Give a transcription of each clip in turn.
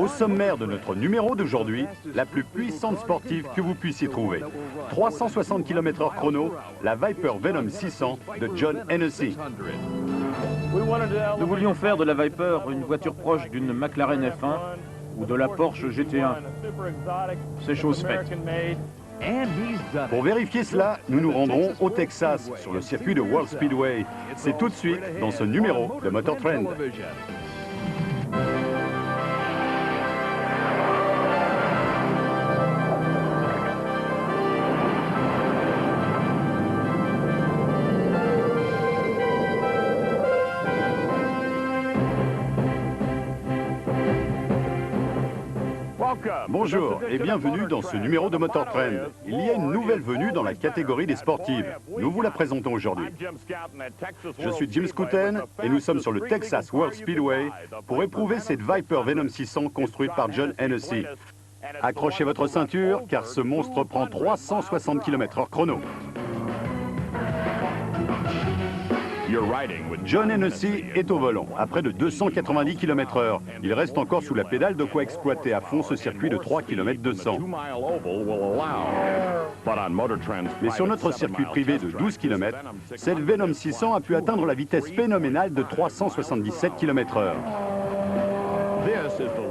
Au sommaire de notre numéro d'aujourd'hui, la plus puissante sportive que vous puissiez trouver. 360 km/h chrono, la Viper Venom 600 de John Hennessy. Nous voulions faire de la Viper une voiture proche d'une McLaren F1 ou de la Porsche GT1. C'est chose faite. Pour vérifier cela, nous nous rendrons au Texas, sur le circuit de World Speedway. C'est tout de suite dans ce numéro de Motor Trend. Bonjour et bienvenue dans ce numéro de Motor Trend. Il y a une nouvelle venue dans la catégorie des sportives. Nous vous la présentons aujourd'hui. Je suis Jim Scooten et nous sommes sur le Texas World Speedway pour éprouver cette Viper Venom 600 construite par John Hennessy. Accrochez votre ceinture car ce monstre prend 360 km/h chrono. John Hennessy est au volant, à près de 290 km/h. Il reste encore sous la pédale, de quoi exploiter à fond ce circuit de 3 km 200. Mais sur notre circuit privé de 12 km, cette Venom 600 a pu atteindre la vitesse phénoménale de 377 km/h.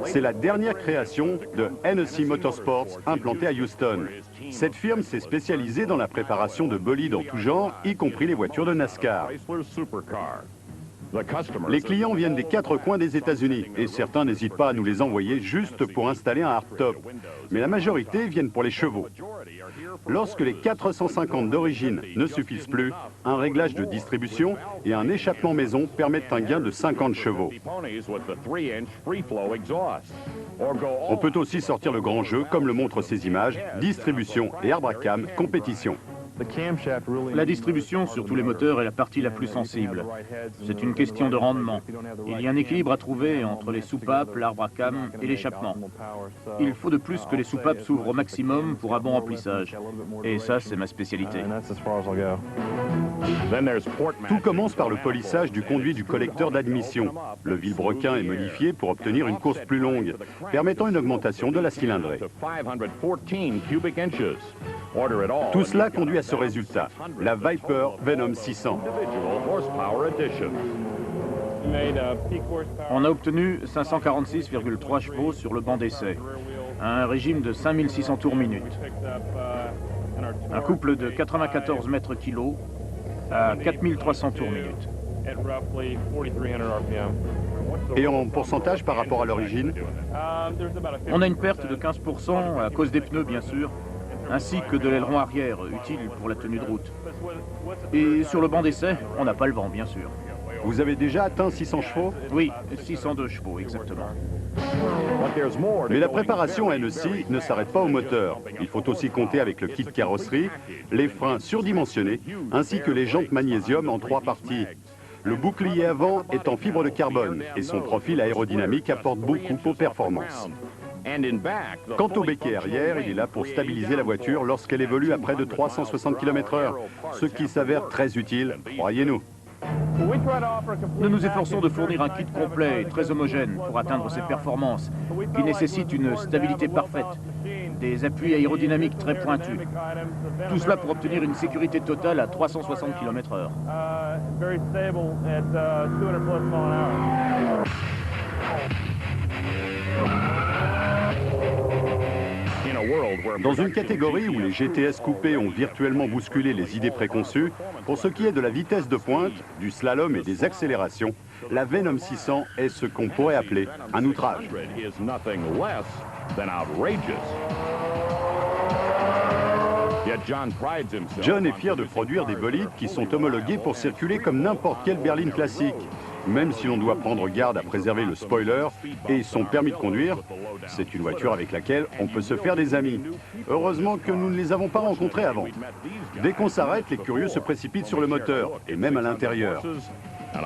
C'est la dernière création de Hennessy Motorsports implantée à Houston. Cette firme s'est spécialisée dans la préparation de bolides en tout genre, y compris les voitures de NASCAR. Les clients viennent des 4 coins des États-Unis et certains n'hésitent pas à nous les envoyer juste pour installer un hardtop. Mais la majorité viennent pour les chevaux. Lorsque les 450 d'origine ne suffisent plus, un réglage de distribution et un échappement maison permettent un gain de 50 chevaux. On peut aussi sortir le grand jeu, comme le montrent ces images, distribution et arbre à cam, compétition. La distribution sur tous les moteurs est la partie la plus sensible. C'est une question de rendement. Il y a un équilibre à trouver entre les soupapes, l'arbre à cam et l'échappement. Il faut de plus que les soupapes s'ouvrent au maximum pour un bon remplissage. Et ça, c'est ma spécialité. Tout commence par le polissage du conduit du collecteur d'admission. Le vilebrequin est modifié pour obtenir une course plus longue, permettant une augmentation de la cylindrée. Tout cela conduit à ce résultat, la Viper Venom 600. On a obtenu 546,3 chevaux sur le banc d'essai, un régime de 5600 tours minute. Un couple de 94 mètres kilos à 4300 tours minute. Et en pourcentage par rapport à l'origine? On a une perte de 15% à cause des pneus, bien sûr, ainsi que de l'aileron arrière, utile pour la tenue de route. Et sur le banc d'essai, on n'a pas le vent, bien sûr. Vous avez déjà atteint 600 chevaux? Oui, 602 chevaux, exactement. Mais la préparation Hennessy ne s'arrête pas au moteur. Il faut aussi compter avec le kit carrosserie, les freins surdimensionnés, ainsi que les jantes magnésium en 3 parties. Le bouclier avant est en fibre de carbone et son profil aérodynamique apporte beaucoup aux performances. Quant au béquet arrière, il est là pour stabiliser la voiture lorsqu'elle évolue à près de 360 km/h, ce qui s'avère très utile, croyez-nous. Nous nous efforçons de fournir un kit complet et très homogène pour atteindre ces performances, qui nécessitent une stabilité parfaite, des appuis aérodynamiques très pointus. Tout cela pour obtenir une sécurité totale à 360 km/h. Dans une catégorie où les GTS coupés ont virtuellement bousculé les idées préconçues, pour ce qui est de la vitesse de pointe, du slalom et des accélérations, la Venom 600 est ce qu'on pourrait appeler un outrage. John est fier de produire des bolides qui sont homologués pour circuler comme n'importe quelle berline classique. Même si l'on doit prendre garde à préserver le spoiler et son permis de conduire, c'est une voiture avec laquelle on peut se faire des amis. Heureusement que nous ne les avons pas rencontrés avant. Dès qu'on s'arrête, les curieux se précipitent sur le moteur, et même à l'intérieur. Je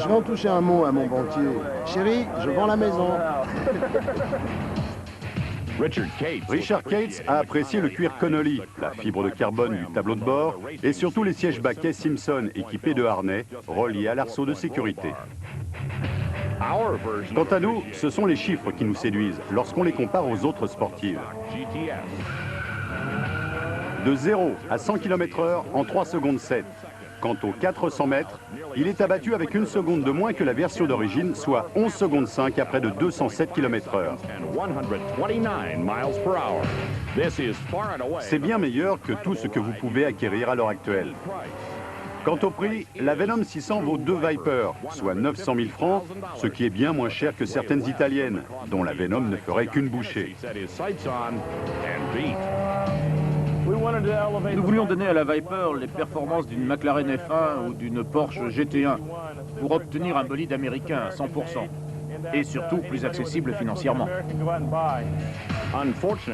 vais en toucher un mot à mon banquier. Chérie, je vends la maison. Richard Cates a apprécié le cuir Connolly, la fibre de carbone du tableau de bord et surtout les sièges baquets Simpson équipés de harnais reliés à l'arceau de sécurité. Quant à nous, ce sont les chiffres qui nous séduisent lorsqu'on les compare aux autres sportives. De 0 à 100 km/h en 3 secondes 7. Quant aux 400 mètres, il est abattu avec une seconde de moins que la version d'origine, soit 11 secondes 5 à près de 207 km/h. C'est bien meilleur que tout ce que vous pouvez acquérir à l'heure actuelle. Quant au prix, la Venom 600 vaut 2 Viper, soit 900 000 francs, ce qui est bien moins cher que certaines italiennes, dont la Venom ne ferait qu'une bouchée. Nous voulions donner à la Viper les performances d'une McLaren F1 ou d'une Porsche GT1 pour obtenir un bolide américain à 100%, et surtout plus accessible financièrement.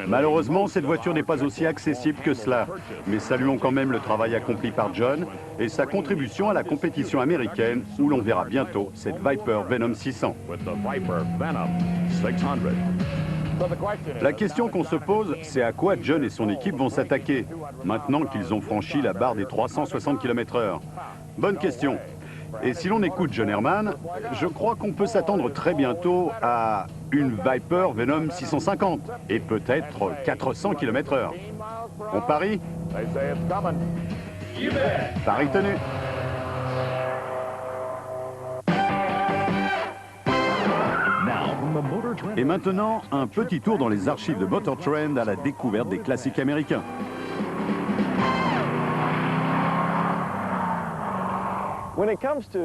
Malheureusement, cette voiture n'est pas aussi accessible que cela, mais saluons quand même le travail accompli par John et sa contribution à la compétition américaine où l'on verra bientôt cette Viper Venom 600. La question qu'on se pose, c'est à quoi John et son équipe vont s'attaquer, maintenant qu'ils ont franchi la barre des 360 km/h. Bonne question. Et si l'on écoute John Herman, je crois qu'on peut s'attendre très bientôt à une Viper Venom 650 et peut-être 400 km/h. On parie? Paris tenu. Et maintenant, un petit tour dans les archives de Motor Trend à la découverte des classiques américains.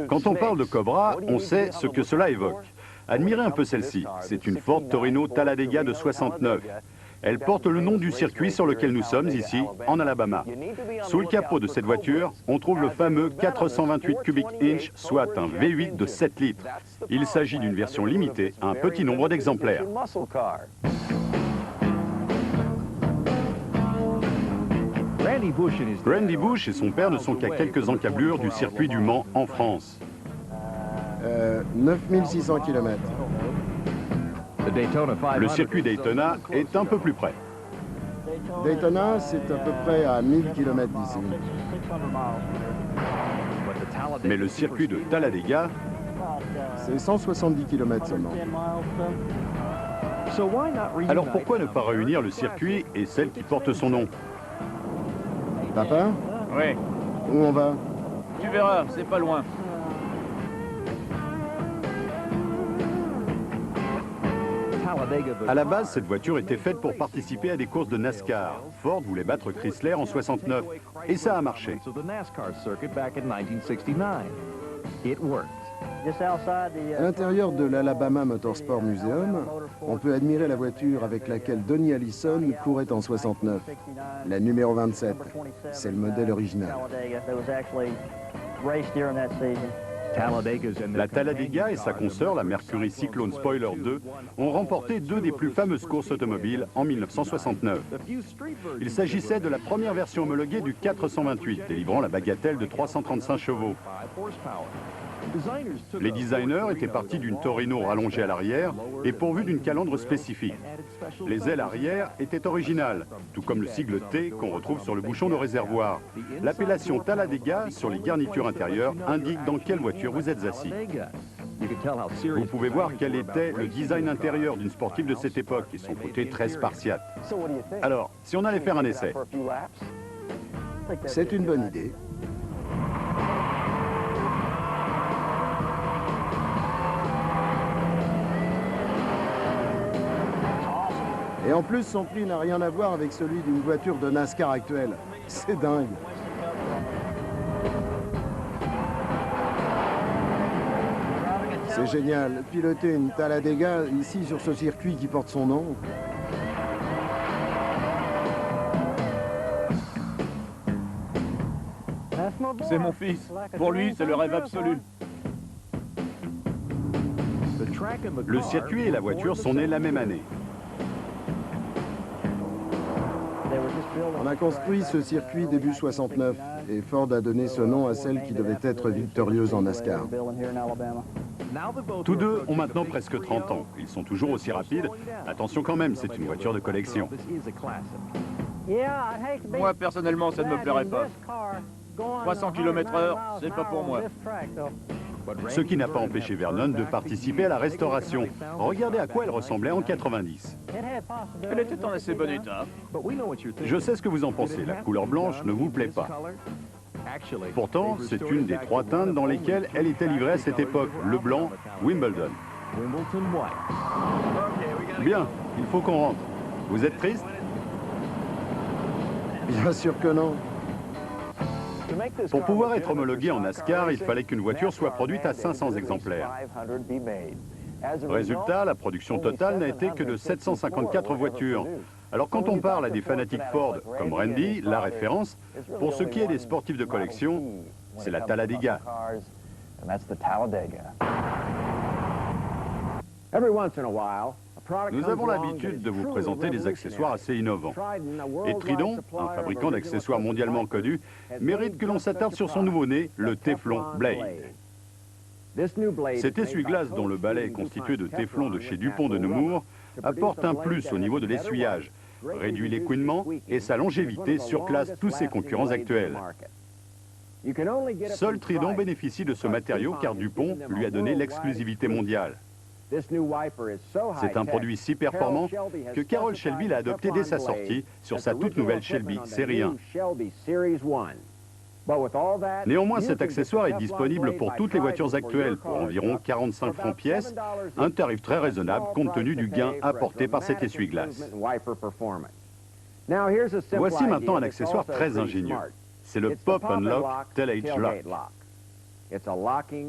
Quand on parle de Cobra, on sait ce que cela évoque. Admirez un peu celle-ci. C'est une Ford Torino Talladega de 69. Elle porte le nom du circuit sur lequel nous sommes ici, en Alabama. Sous le capot de cette voiture, on trouve le fameux 428 cubic inch, soit un V8 de 7 litres. Il s'agit d'une version limitée à un petit nombre d'exemplaires. Randy Bush et son père ne sont qu'à quelques encablures du circuit du Mans en France. 9600 km. Le circuit Daytona est un peu plus près. Daytona, c'est à peu près à 1000 km d'ici. Mais le circuit de Talladega, c'est 170 km seulement. Alors pourquoi ne pas réunir le circuit et celle qui porte son nom? Papa, Oui, où on va? tu verras, c'est pas loin. À la base, cette voiture était faite pour participer à des courses de NASCAR. Ford voulait battre Chrysler en 69, et ça a marché. À l'intérieur de l'Alabama Motorsport Museum, on peut admirer la voiture avec laquelle Donnie Allison courait en 69, la numéro 27. C'est le modèle original. La Talladega et sa consoeur, la Mercury Cyclone Spoiler 2, ont remporté 2 des plus fameuses courses automobiles en 1969. Il s'agissait de la première version homologuée du 428, délivrant la bagatelle de 335 chevaux. Les designers étaient partis d'une Torino rallongée à l'arrière et pourvue d'une calandre spécifique. Les ailes arrière étaient originales, tout comme le sigle T qu'on retrouve sur le bouchon de réservoir. L'appellation Talladega sur les garnitures intérieures indique dans quelle voiture vous êtes assis. Vous pouvez voir quel était le design intérieur d'une sportive de cette époque et son côté très spartiate. Alors, si on allait faire un essai? C'est une bonne idée. Et en plus, son prix n'a rien à voir avec celui d'une voiture de NASCAR actuelle. C'est dingue. C'est génial. Piloter une Talladega ici sur ce circuit qui porte son nom. C'est mon fils. Pour lui, c'est le rêve absolu. Le circuit et la voiture sont nés la même année. On a construit ce circuit début 69 et Ford a donné ce nom à celle qui devait être victorieuse en NASCAR. Tous deux ont maintenant presque 30 ans. Ils sont toujours aussi rapides. Attention quand même, c'est une voiture de collection. Moi, personnellement, ça ne me plairait pas. 300 km/h, c'est pas pour moi. Ce qui n'a pas empêché Vernon de participer à la restauration. Regardez à quoi elle ressemblait en 90. Elle était en assez bon état. Je sais ce que vous en pensez, la couleur blanche ne vous plaît pas. Pourtant, c'est une des 3 teintes dans lesquelles elle était livrée à cette époque, le blanc, Wimbledon. Bien, il faut qu'on rentre. Vous êtes triste? Bien sûr que non. Pour pouvoir être homologué en NASCAR, il fallait qu'une voiture soit produite à 500 exemplaires. Résultat, la production totale n'a été que de 754 voitures. Alors quand on parle à des fanatiques Ford comme Randy, la référence, pour ce qui est des sportifs de collection, c'est la Talladega. Nous avons l'habitude de vous présenter des accessoires assez innovants. Et Tridon, un fabricant d'accessoires mondialement connu, mérite que l'on s'attarde sur son nouveau-né, le Teflon Blade. Cet essuie-glace dont le balai est constitué de téflon de chez Dupont de Nemours apporte un plus au niveau de l'essuyage, réduit l'écouinement et sa longévité surclasse tous ses concurrents actuels. Seul Tridon bénéficie de ce matériau car Dupont lui a donné l'exclusivité mondiale. C'est un produit si performant que Carroll Shelby l'a adopté dès sa sortie sur sa toute nouvelle Shelby Série 1. Néanmoins, cet accessoire est disponible pour toutes les voitures actuelles pour environ 45 francs pièce, un tarif très raisonnable compte tenu du gain apporté par cet essuie-glace. Voici maintenant un accessoire très ingénieux. C'est le Pop Unlock Tailgate Lock.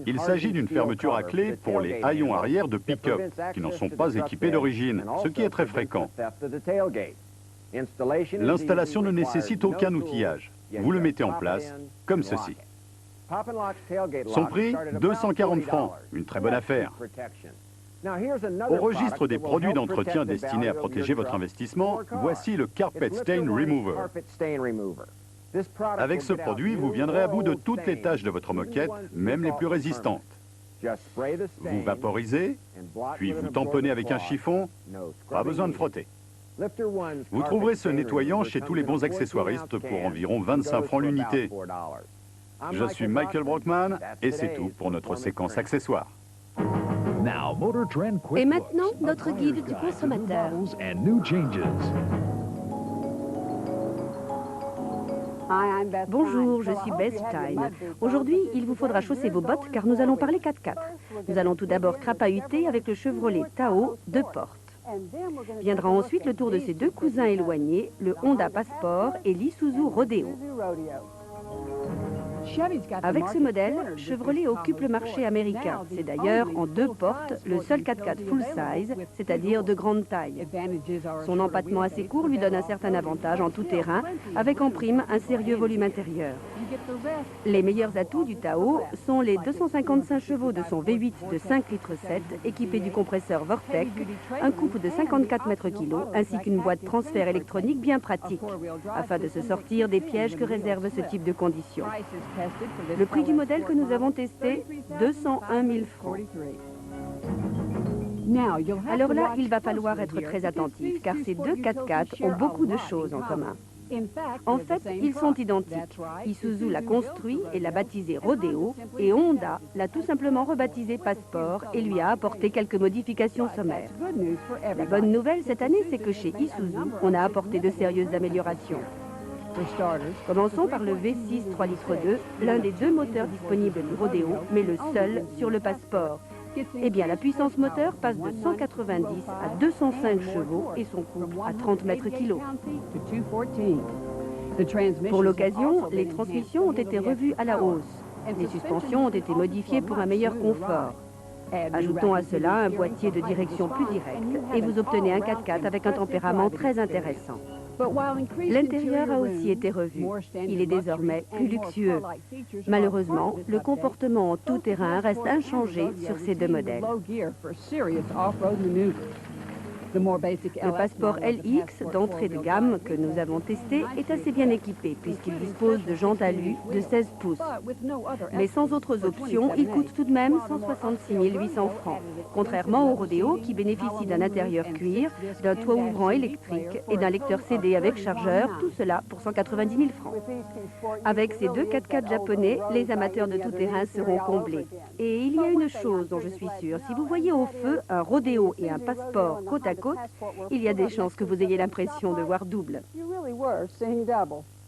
Il s'agit d'une fermeture à clé pour les haillons arrière de pick-up, qui n'en sont pas équipés d'origine, ce qui est très fréquent. L'installation ne nécessite aucun outillage. Vous le mettez en place, comme ceci. Son prix, 240 francs, une très bonne affaire. Au registre des produits d'entretien destinés à protéger votre investissement, voici le Carpet Stain Remover. Avec ce produit, vous viendrez à bout de toutes les taches de votre moquette, même les plus résistantes. Vous vaporisez, puis vous tamponnez avec un chiffon, pas besoin de frotter. Vous trouverez ce nettoyant chez tous les bons accessoiristes pour environ 25 francs l'unité. Je suis Michael Brockman et c'est tout pour notre séquence accessoires. Et maintenant, notre guide du consommateur. Bonjour, je suis Beth Stein. Aujourd'hui, il vous faudra chausser vos bottes car nous allons parler 4x4. Nous allons tout d'abord crapahuter avec le Chevrolet Tahoe 2 portes. Viendra ensuite le tour de ses 2 cousins éloignés, le Honda Passport et l'Isuzu Rodeo. Avec ce modèle, Chevrolet occupe le marché américain. C'est d'ailleurs en 2 portes le seul 4x4 full size, c'est-à-dire de grande taille. Son empattement assez court lui donne un certain avantage en tout terrain, avec en prime un sérieux volume intérieur. Les meilleurs atouts du Tahoe sont les 255 chevaux de son V8 de 5,7 litres équipé du compresseur Vortec, un couple de 54 mètres kg ainsi qu'une boîte transfert électronique bien pratique, afin de se sortir des pièges que réserve ce type de conditions. Le prix du modèle que nous avons testé, 201 000 francs. Alors là, il va falloir être très attentif, car ces 2 4x4 ont beaucoup de choses en commun. En fait, ils sont identiques. Isuzu l'a construit et l'a baptisé Rodeo, et Honda l'a tout simplement rebaptisé Passport et lui a apporté quelques modifications sommaires. La bonne nouvelle cette année, c'est que chez Isuzu, on a apporté de sérieuses améliorations. Commençons par le V6 3,2 litres, l'un des 2 moteurs disponibles du Rodeo, mais le seul sur le Passport. Eh bien, la puissance moteur passe de 190 à 205 chevaux et son couple à 30 mètres kilos. Pour l'occasion, les transmissions ont été revues à la hausse. Les suspensions ont été modifiées pour un meilleur confort. Ajoutons à cela un boîtier de direction plus direct et vous obtenez un 4x4 avec un tempérament très intéressant. L'intérieur a aussi été revu. Il est désormais plus luxueux. Malheureusement, le comportement en tout terrain reste inchangé sur ces 2 modèles. Le Passport LX d'entrée de gamme que nous avons testé est assez bien équipé puisqu'il dispose de jantes alu de 16 pouces. Mais sans autres options, il coûte tout de même 166 800 francs, contrairement au Rodeo qui bénéficie d'un intérieur cuir, d'un toit ouvrant électrique et d'un lecteur CD avec chargeur, tout cela pour 190 000 francs. Avec ces deux 4x4 japonais, les amateurs de tout-terrain seront comblés. Et il y a une chose dont je suis sûre, si vous voyez au feu un Rodeo et un Passport côte à côte, il y a des chances que vous ayez l'impression de voir double.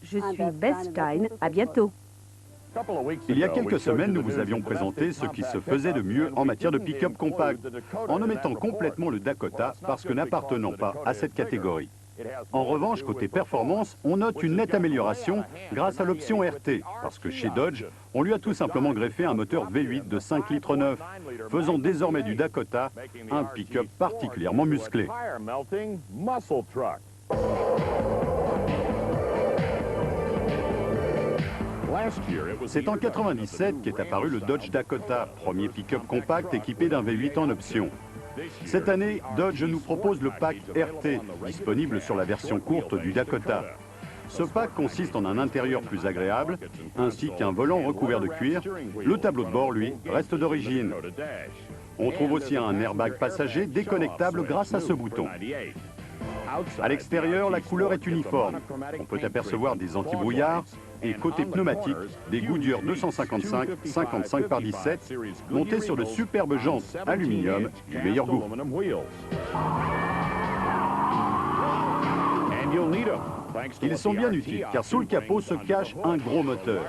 Je suis Beth Stein, à bientôt. Il y a quelques semaines, nous vous avions présenté ce qui se faisait de mieux en matière de pick-up compact, en omettant complètement le Dakota parce que n'appartenant pas à cette catégorie. En revanche, côté performance, on note une nette amélioration grâce à l'option RT, parce que chez Dodge, on lui a tout simplement greffé un moteur V8 de 5 litres 9, faisant désormais du Dakota un pick-up particulièrement musclé. C'est en 97 qu'est apparu le Dodge Dakota, premier pick-up compact équipé d'un V8 en option. Cette année, Dodge nous propose le pack RT, disponible sur la version courte du Dakota. Ce pack consiste en un intérieur plus agréable, ainsi qu'un volant recouvert de cuir. Le tableau de bord, lui, reste d'origine. On trouve aussi un airbag passager déconnectable grâce à ce bouton. À l'extérieur, la couleur est uniforme. On peut apercevoir des antibrouillards et côté pneumatique, des Goodyear 255 55 par 17 montés sur de superbes jantes aluminium du meilleur goût. Ils sont bien utiles car sous le capot se cache un gros moteur.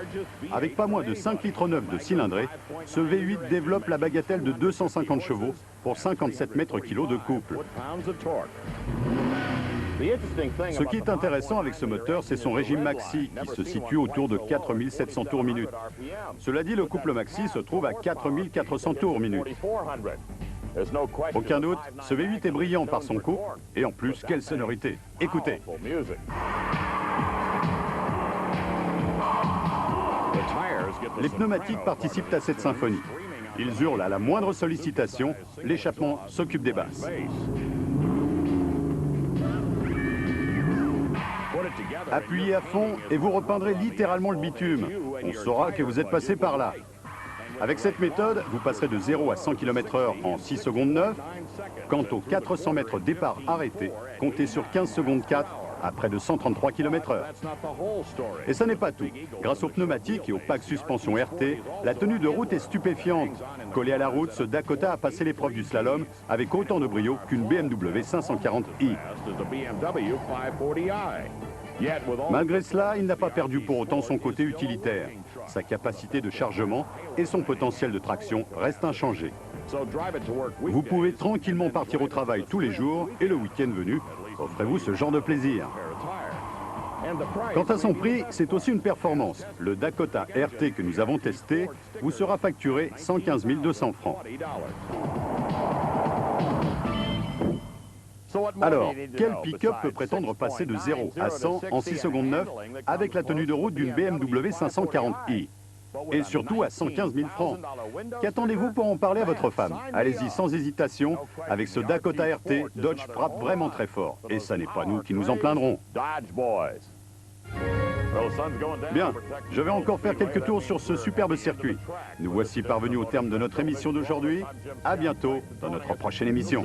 Avec pas moins de 5 litres 9 de cylindrée, ce V8 développe la bagatelle de 250 chevaux pour 57 mètres kg de couple. Ce qui est intéressant avec ce moteur, c'est son régime maxi, qui se situe autour de 4700 tours minute. Cela dit, le couple maxi se trouve à 4400 tours minute. Aucun doute, ce V8 est brillant par son couple, et en plus, quelle sonorité. Écoutez. Les pneumatiques participent à cette symphonie. Ils hurlent à la moindre sollicitation, l'échappement s'occupe des basses. Appuyez à fond et vous repeindrez littéralement le bitume. On saura que vous êtes passé par là. Avec cette méthode, vous passerez de 0 à 100 km/h en 6 secondes 9. Quant aux 400 mètres départ arrêté, comptez sur 15 secondes 4 à près de 133 km/h. Et ça n'est pas tout. Grâce aux pneumatiques et au pack suspension RT, la tenue de route est stupéfiante. Collé à la route, ce Dakota a passé l'épreuve du slalom avec autant de brio qu'une BMW 540i. Malgré cela, il n'a pas perdu pour autant son côté utilitaire. Sa capacité de chargement et son potentiel de traction restent inchangés. Vous pouvez tranquillement partir au travail tous les jours et le week-end venu, offrez-vous ce genre de plaisir. Quant à son prix, c'est aussi une performance. Le Dakota RT que nous avons testé vous sera facturé 115 200 francs. Alors, quel pick-up peut prétendre passer de 0 à 100 en 6 secondes 9 avec la tenue de route d'une BMW 540i? Et surtout à 115 000 francs. Qu'attendez-vous pour en parler à votre femme? Allez-y sans hésitation, avec ce Dakota RT, Dodge frappe vraiment très fort. Et ça n'est pas nous qui nous en plaindrons. Bien, je vais encore faire quelques tours sur ce superbe circuit. Nous voici parvenus au terme de notre émission d'aujourd'hui. À bientôt dans notre prochaine émission.